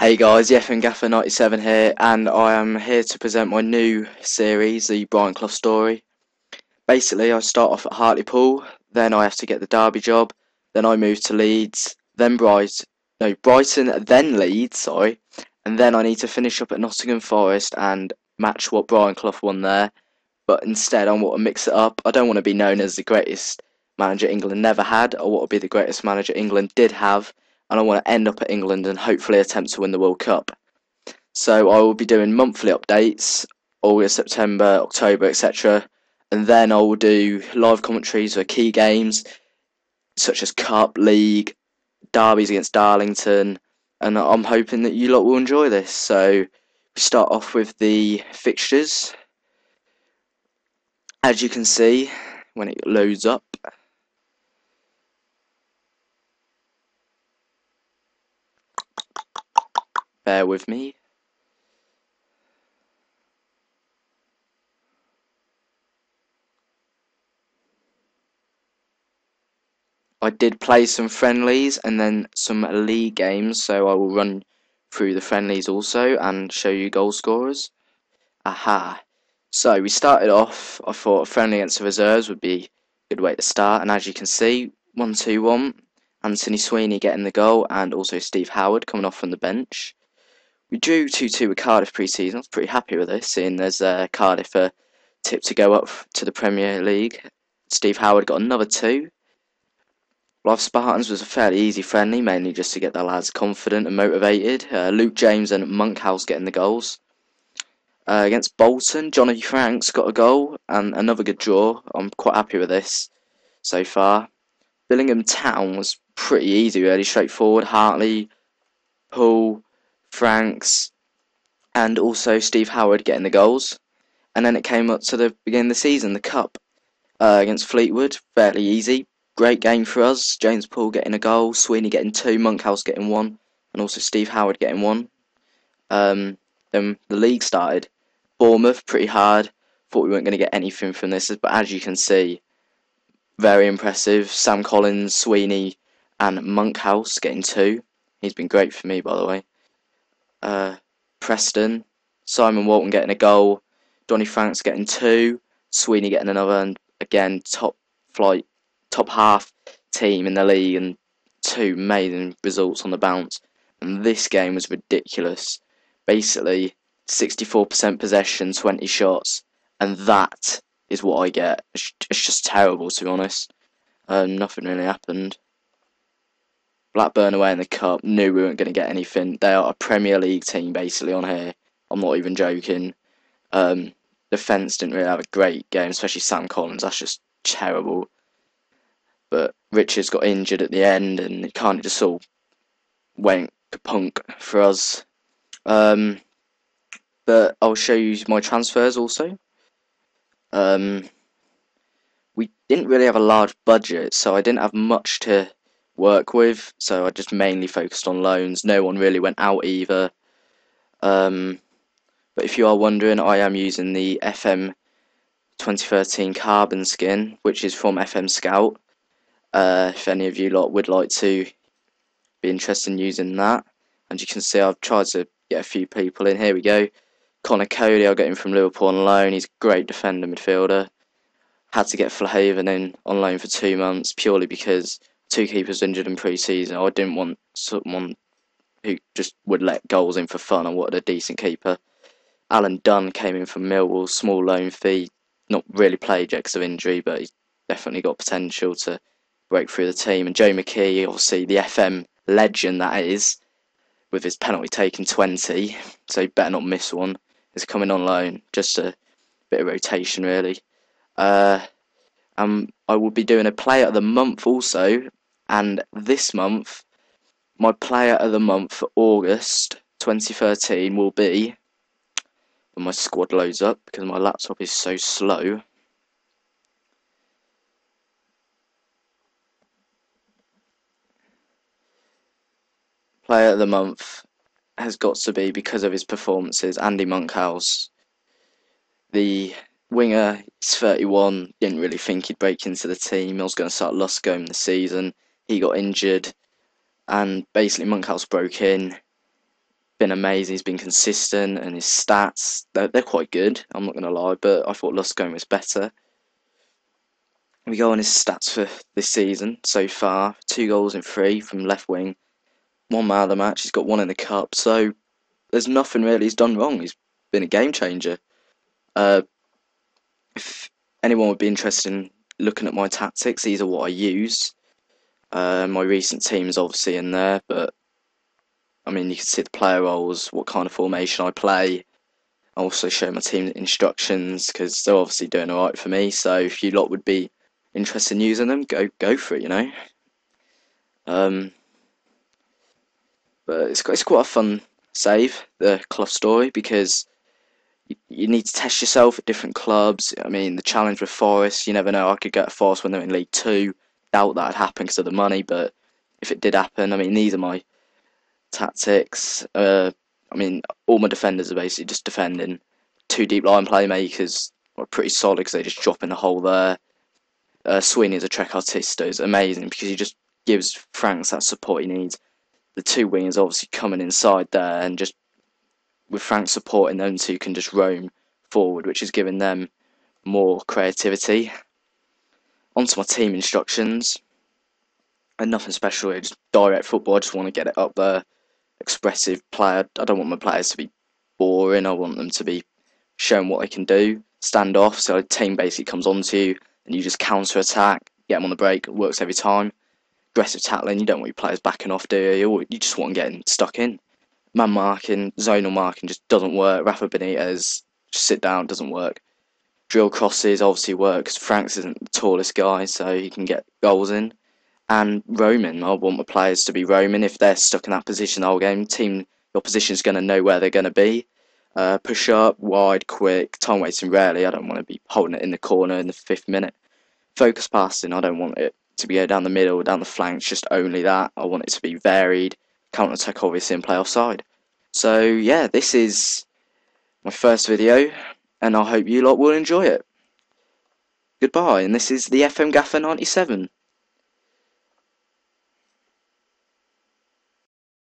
Hey guys, Yefan Gaffer 97 here, and I am here to present my new series, the BrianCloughStory. Basically, I start off at Hartlepool, then I have to get the Derby job, then I move to Leeds, then Brighton, then Leeds, sorry, and then I need to finish up at Nottingham Forest and match what Brian Clough won there. But instead, I want to mix it up. I don't want to be known as the greatest manager England never had. I want to be the greatest manager England did have, and I want to end up at England and hopefully attempt to win the World Cup. So I will be doing monthly updates, August, September, October, etc. And then I will do live commentaries for key games, such as Cup, League, derbies against Darlington. And I'm hoping that you lot will enjoy this. So we start off with the fixtures. As you can see, when it loads up, bear with me. I did play some friendlies and then some league games, so I will run through the friendlies also and show you goal scorers. Aha. So we started off, I thought a friendly against the reserves would be a good way to start, and as you can see, 1-2-1, Anthony Sweeney getting the goal and also Steve Howard coming off from the bench. We drew 2-2 with Cardiff pre-season. I was pretty happy with this, seeing there's Cardiff tipped to go up to the Premier League. Steve Howard got another 2. Live Spartans was a fairly easy friendly, mainly just to get the lads confident and motivated. Luke James and Monkhouse getting the goals. Against Bolton, Johnny Franks got a goal and another good draw. I'm quite happy with this so far. Billingham Town was pretty easy, really straightforward. Hartley, Poole, Franks, and also Steve Howard getting the goals. And then it came up to the beginning of the season, the Cup against Fleetwood, fairly easy. Great game for us. James Poole getting a goal, Sweeney getting 2, Monkhouse getting 1, and also Steve Howard getting 1. Then the league started. Bournemouth, pretty hard. Thought we weren't going to get anything from this, but as you can see, very impressive. Sam Collins, Sweeney, and Monkhouse getting 2. He's been great for me, by the way. Preston, Simon Walton getting a goal, Donny Franks getting 2, Sweeney getting another, and again, top half team in the league, and 2 amazing results on the bounce. And this game was ridiculous. Basically, 64% possession, 20 shots, and that is what I get. It's just terrible, to be honest. Nothing really happened. Blackburn away in the Cup, knew we weren't going to get anything. They are a Premier League team, basically, on here. I'm not even joking. Defence didn't really have a great game, especially Sam Collins. That's just terrible. But Richards got injured at the end, and it kind of just all went kapunk for us. But I'll show you my transfers also. We didn't really have a large budget, so I didn't have much to work with, so I just mainly focused on loans. No one really went out either. But if you are wondering, I am using the FM 2013 carbon skin, which is from FM Scout. If any of you lot would like to be interested in using that. And you can see I've tried to get a few people in. Here we go. Connor Cody, I'll get him from Liverpool on loan. He's a great defender midfielder. Had to get Flahaven in on loan for 2 months purely because 2 keepers injured in pre-season. I didn't want someone who just would let goals in for fun. I wanted a decent keeper. Alan Dunn came in from Millwall, small loan fee. Not really played yet because of injury, but he's definitely got potential to break through the team. And Joe McKee, obviously the FM legend that is, with his penalty taking 20, so he better not miss one, is coming on loan. Just a bit of rotation, really. I will be doing a player of the month also, and this month, my player of the month for August 2013 will be, when my squad loads up, because my laptop is so slow. Player of the month has got to be, because of his performances, Andy Monkhouse. The winger, he's 31, didn't really think he'd break into the team. I was going to start Luscombe this season. He got injured, and basically Monkhouse broke in. been amazing. He's been consistent, and his stats they're quite good. I'm not gonna lie, but I thought Luscombe was better. We go on his stats for this season so far: 2 goals in 3 from left wing, 1 man of the match. He's got 1 in the cup, so there's nothing really he's done wrong. He's been a game changer. Uh, if anyone would be interested in looking at my tactics, these are what I use. My recent team's obviously in there, but I mean, you can see the player roles, what kind of formation I play. I also show my team instructions because they're obviously doing alright for me. So if you lot would be interested in using them, go for it, you know. Um, but it's quite a fun save, the Clough story, because you need to test yourself at different clubs. I mean, the challenge with Forest, you never know. I could get Forest when they're in League Two. Doubt that'd happen because of the money, but if it did happen, I mean, these are my tactics. I mean, all my defenders are basically just defending. 2 deep line playmakers are pretty solid because they just drop in the hole there. Sweeney's a trequartista is amazing because he just gives Franks that support he needs. The 2 wingers obviously coming inside there, and just with Frank supporting them two can just roam forward, which is giving them more creativity. Onto my team instructions, and nothing special here, just direct football. I just want to get it up there. Expressive player. I don't want my players to be boring. I want them to be showing what they can do. Stand off, so a team basically comes onto you and you just counter attack, get them on the break. It works every time. Aggressive tackling. You don't want your players backing off, do you? You just want them getting stuck in. Man marking, zonal marking just doesn't work. Rafa Benitez, just sit down, doesn't work. Drill crosses obviously works. Franks isn't the tallest guy, so he can get goals in. And roaming, I want my players to be roaming. If they're stuck in that position the whole game, your opposition's going to know where they're going to be. Push up, wide, quick, time wasting rarely. I don't want to be holding it in the corner in the 5th minute. Focus passing, I don't want it to be down the middle or down the flanks, just only that. I want it to be varied. Counter attack obviously and play offside. So yeah, this is my first video, and I hope you lot will enjoy it. Goodbye, and this is the FM Gaffer 97.